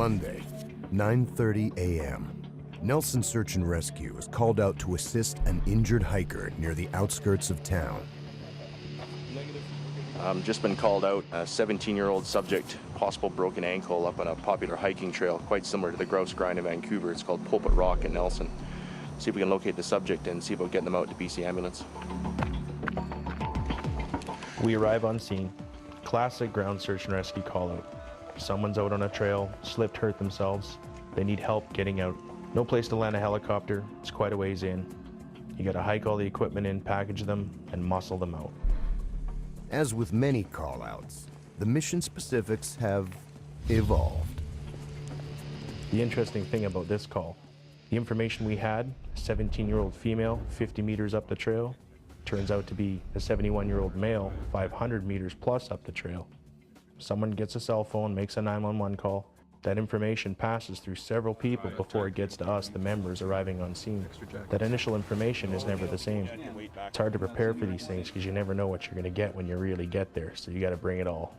Monday, 9:30 a.m. Nelson Search and Rescue is called out to assist an injured hiker near the outskirts of town. Just been called out, a 17-year-old subject, possible broken ankle up on a popular hiking trail, quite similar to the Grouse Grind in Vancouver. It's called Pulpit Rock in Nelson. See if we can locate the subject and see about getting them out to BC Ambulance. We arrive on scene. Classic ground search and rescue call out. Someone's out on a trail, slipped, hurt themselves. They need help getting out. No place to land a helicopter. It's quite a ways in. You gotta hike all the equipment in, package them, and muscle them out. As with many call-outs, the mission specifics have evolved. The interesting thing about this call, the information we had, a 17-year-old female, 50 meters up the trail, turns out to be a 71-year-old male, 500 meters plus up the trail. Someone gets a cell phone, makes a 911 call. That information passes through several people before it gets to us, the members arriving on scene. That initial information is never the same. It's hard to prepare for these things because you never know what you're going to get when you really get there, so you got to bring it all.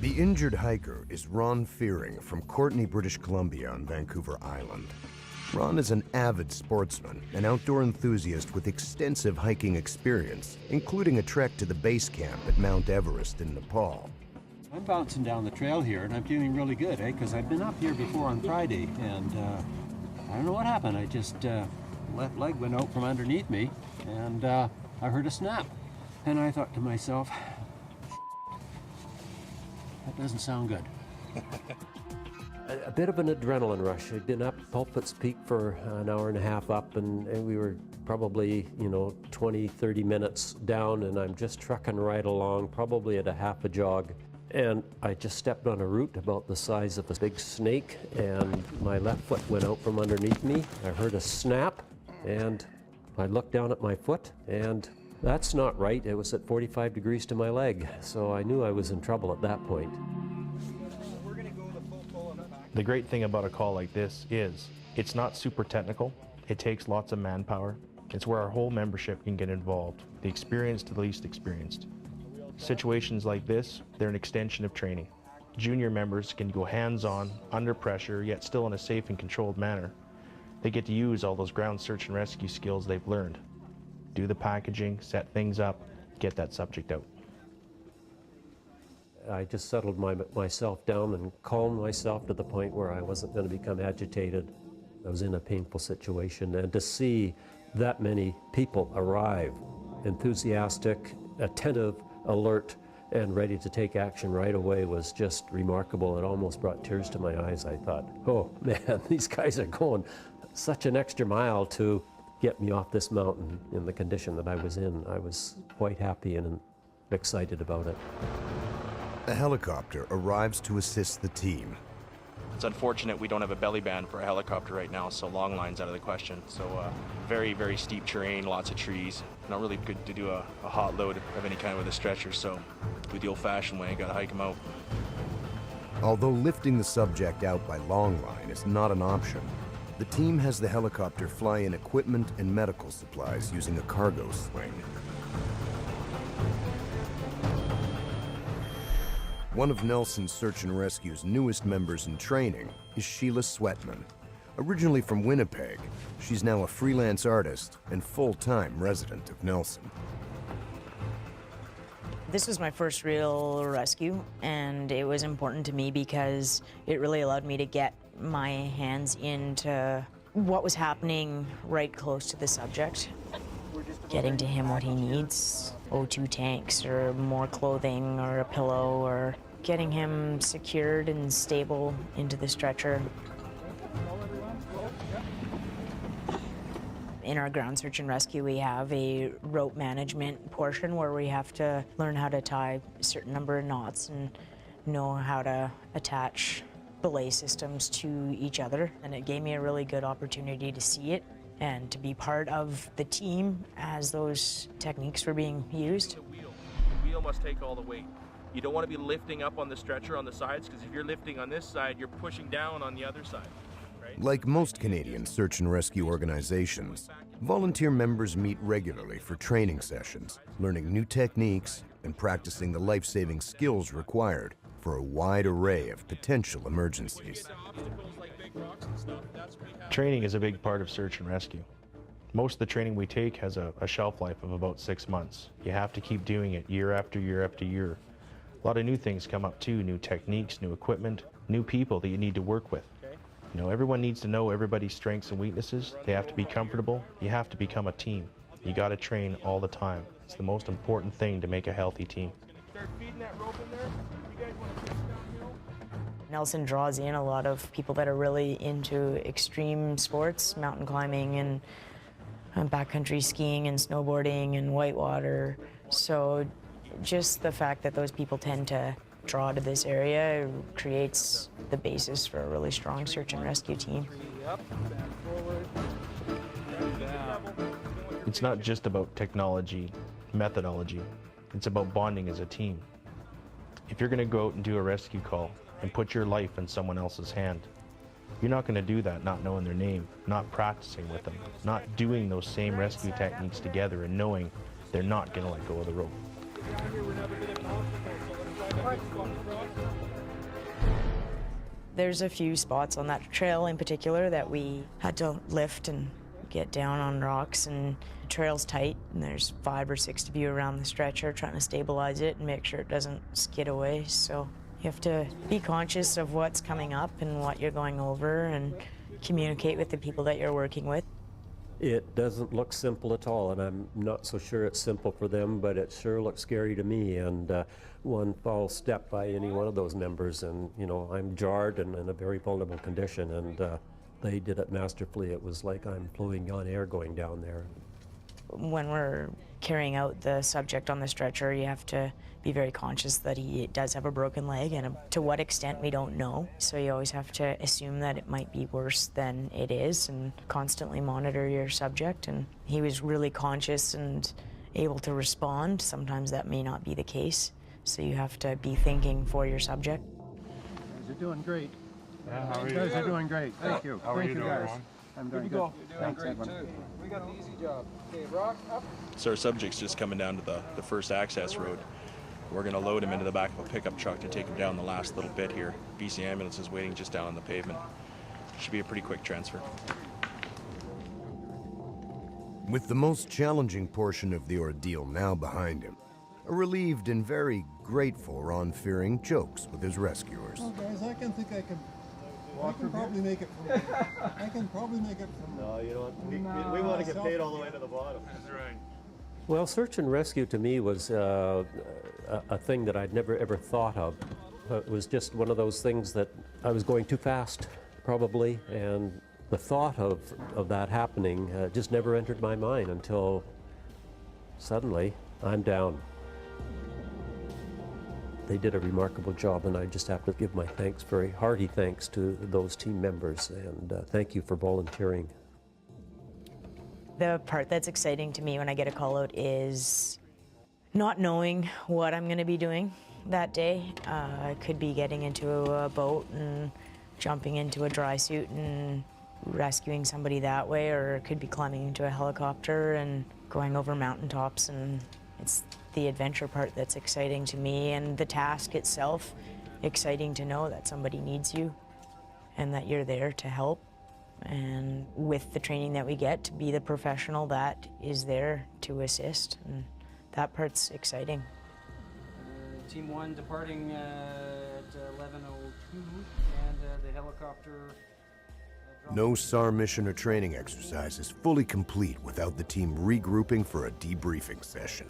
The injured hiker is Ron Fearing from Courtenay, British Columbia on Vancouver Island. Ron is an avid sportsman, an outdoor enthusiast with extensive hiking experience, including a trek to the base camp at Mount Everest in Nepal. I'm bouncing down the trail here, and I'm feeling really good, because I've been up here before on Friday, and I don't know what happened. I just, left leg went out from underneath me, and I heard a snap. And I thought to myself, that doesn't sound good. A bit of an adrenaline rush. I'd been up Pulpit's Peak for an hour and a half up, and we were probably, 20, 30 minutes down, and I'm just trucking right along, probably at a half a jog. And I just stepped on a root about the size of a big snake, and my left foot went out from underneath me. I heard a snap, and I looked down at my foot, and that's not right. It was at 45 degrees to my leg, so I knew I was in trouble at that point. The great thing about a call like this is it's not super technical. It takes lots of manpower. It's where our whole membership can get involved, the experienced to the least experienced. Situations like this, they're an extension of training. Junior members can go hands-on, under pressure, yet still in a safe and controlled manner. They get to use all those ground search and rescue skills they've learned. Do the packaging, set things up, get that subject out. I just settled myself down and calmed myself to the point where I wasn't going to become agitated. I was in a painful situation, and to see that many people arrive, enthusiastic, attentive, alert, and ready to take action right away was just remarkable. It almost brought tears to my eyes. I thought, oh man, these guys are going such an extra mile to get me off this mountain in the condition that I was in. I was quite happy and excited about it. A helicopter arrives to assist the team. It's unfortunate we don't have a belly band for a helicopter right now, so long line's out of the question. So very, very steep terrain, lots of trees. Not really good to do a hot load of any kind with a stretcher, so do the old-fashioned way, gotta hike them out. Although lifting the subject out by long line is not an option, the team has the helicopter fly in equipment and medical supplies using a cargo sling. One of Nelson Search and Rescue's newest members in training is Sheila Sweatman. Originally from Winnipeg, she's now a freelance artist and full-time resident of Nelson. This was my first real rescue, and it was important to me because it really allowed me to get my hands into what was happening right close to the subject. Getting to him what he needs, O2 tanks or more clothing or a pillow, or getting him secured and stable into the stretcher. In our ground search and rescue, we have a rope management portion where we have to learn how to tie a certain number of knots and know how to attach belay systems to each other. And it gave me a really good opportunity to see it and to be part of the team as those techniques were being used. The wheel must take all the weight. You don't want to be lifting up on the stretcher on the sides, because if you're lifting on this side, you're pushing down on the other side. Right? Like most Canadian search and rescue organizations, volunteer members meet regularly for training sessions, learning new techniques and practicing the life-saving skills required for a wide array of potential emergencies. Training is a big part of search and rescue. Most of the training we take has a shelf life of about 6 months. You have to keep doing it year after year after year. A lot of new things come up too, new techniques, new equipment, new people that you need to work with. You know, everyone needs to know everybody's strengths and weaknesses. They have to be comfortable. You have to become a team. You got to train all the time. It's the most important thing to make a healthy team. Nelson draws in a lot of people that are really into extreme sports, mountain climbing and backcountry skiing and snowboarding and whitewater. So just the fact that those people tend to draw to this area creates the basis for a really strong search and rescue team. It's not just about technology, methodology. It's about bonding as a team. If you're going to go out and do a rescue call and put your life in someone else's hand, you're not going to do that not knowing their name, not practicing with them, not doing those same rescue techniques together and knowing they're not going to let go of the rope. There's a few spots on that trail in particular that we had to lift and get down on rocks, and the trail's tight and there's 5 or 6 of you around the stretcher trying to stabilize it and make sure it doesn't skid away. So you have to be conscious of what's coming up and what you're going over and communicate with the people that you're working with. It doesn't look simple at all, and I'm not so sure it's simple for them, but it sure looks scary to me. And one false step by any one of those members, and you know, I'm jarred and in a very vulnerable condition, and they did it masterfully. It was like I'm floating on air going down there. When we're carrying out the subject on the stretcher, you have to be very conscious that he does have a broken leg, and to what extent we don't know. So you always have to assume that it might be worse than it is and constantly monitor your subject. And he was really conscious and able to respond. Sometimes that may not be the case. So you have to be thinking for your subject. You're doing great. Yeah, how are You you? guys are doing great. Thank you. How are Thank you you doing, guys. Ron? I'm doing good. Thanks, everyone. We got an easy job. Okay, rock up. So our subject's just coming down to the first access road. We're going to load him into the back of a pickup truck to take him down the last little bit here. BC Ambulance is waiting just down on the pavement. Should be a pretty quick transfer. With the most challenging portion of the ordeal now behind him, a relieved and very grateful Ron Fearing jokes with his rescuers. Oh, guys, I can probably make it from I can probably make it from No, you know, we want to get paid all the way to the bottom. That's right. Well, search and rescue to me was a thing that I'd never ever thought of. It was just one of those things that I was going too fast, probably, and the thought of that happening just never entered my mind until suddenly I'm down. They did a remarkable job, and I just have to give my thanks, very hearty thanks to those team members, and thank you for volunteering. The part that's exciting to me when I get a call out is not knowing what I'm going to be doing that day. I could be getting into a boat and jumping into a dry suit and rescuing somebody that way, or it could be climbing into a helicopter and going over mountaintops, and it's the adventure part that's exciting to me, and the task itself exciting to know that somebody needs you and that you're there to help. And with the training that we get, to be the professional that is there to assist, and that part's exciting. Team 1 departing at 11:02, and the helicopter. No SAR mission or training exercise is fully complete without the team regrouping for a debriefing session,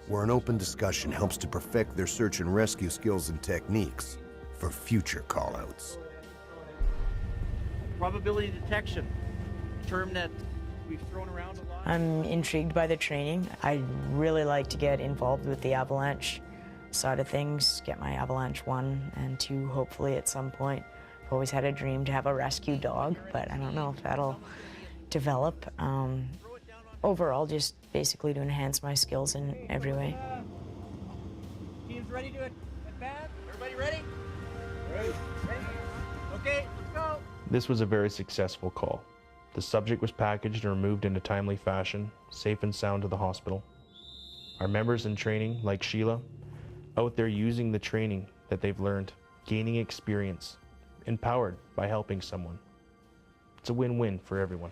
where an open discussion helps to perfect their search and rescue skills and techniques for future callouts. Probability detection, a term that we've thrown around a lot. I'm intrigued by the training. I'd really like to get involved with the avalanche side of things, get my avalanche 1 and 2 hopefully at some point. I've always had a dream to have a rescue dog, but I don't know if that'll develop. Overall, just basically to enhance my skills in every way. Team's ready to advance. Everybody ready? Ready. Okay, let's go. This was a very successful call. The subject was packaged and removed in a timely fashion, safe and sound to the hospital. Our members in training, like Sheila, out there using the training that they've learned, gaining experience, empowered by helping someone. It's a win-win for everyone.